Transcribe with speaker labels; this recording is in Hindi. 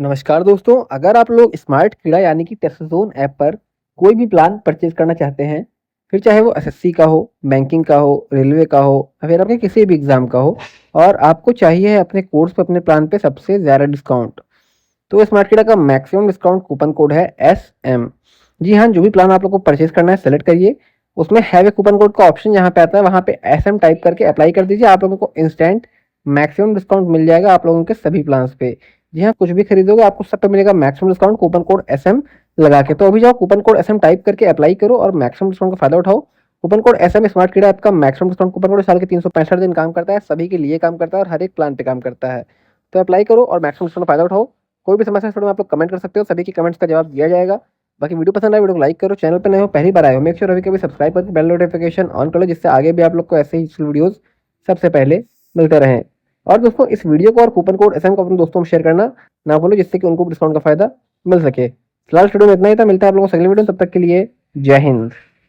Speaker 1: नमस्कार दोस्तों, अगर आप लोग स्मार्ट कीड़ा यानी कि टेस्टज़ोन ऐप पर कोई भी प्लान परचेज़ करना चाहते हैं, फिर चाहे वो एसएससी का हो, बैंकिंग का हो, रेलवे का हो या फिर आपके किसी भी एग्ज़ाम का हो और आपको चाहिए है अपने कोर्स पे अपने प्लान पे सबसे ज़्यादा डिस्काउंट, तो स्मार्ट कीड़ा का मैक्सिमम डिस्काउंट कूपन कोड है एसएम। जी हाँ, जो भी प्लान आप लोग को परचेज़ करना है सेलेक्ट करिए, उसमें हैव ए कूपन कोड का ऑप्शन यहाँ पे आता है, वहाँ पे एसएम टाइप करके अप्लाई कर दीजिए। आप लोगों को इंस्टेंट मैक्सिमम डिस्काउंट मिल जाएगा आप लोगों के सभी प्लान्स पे। जी हाँ, कुछ भी खरीदोगे आपको सब पे मिलेगा maximum discount coupon code SM लगा के। तो अभी जाओ कूपन कोड एसएम टाइप करके अप्लाई करो और मैक्सिमम डिस्काउंट का फायदा उठाओ। Coupon code SM smart Keeda app का मैक्सिमम डिस्काउंट कूपन कोड साल के 365 दिन काम करता है, सभी के लिए काम करता है और हर एक प्लान पे काम करता है। तो अप्लाई करो और मैक्सिमम डिस्काउंट का फायदा उठाओ। कोई भी समस्या है आप लोग कमेंट कर सकते हो, सभी की कमेंट्स का जवाब दिया जाएगा। बाकी वीडियो पसंद आए वीडियो को लाइक करो, चैनल पे नए हो पहली बार आए हो मेक श्योर अभी कभी सब्सक्राइब करके बेल नोटिफिकेशन ऑन कर लो, जिससे आगे भी आप लोग को ऐसे ही वीडियोस सबसे पहले मिलते रहें। और दोस्तों इस वीडियो को और कूपन कोड एसएम को अपने दोस्तों में शेयर करना ना भूलो, जिससे कि उनको भी डिस्काउंट का फायदा मिल सके। फिलहाल वीडियो में इतना ही था, मिलता है आप लोगों को अगली वीडियो, तब तक के लिए जय हिंद।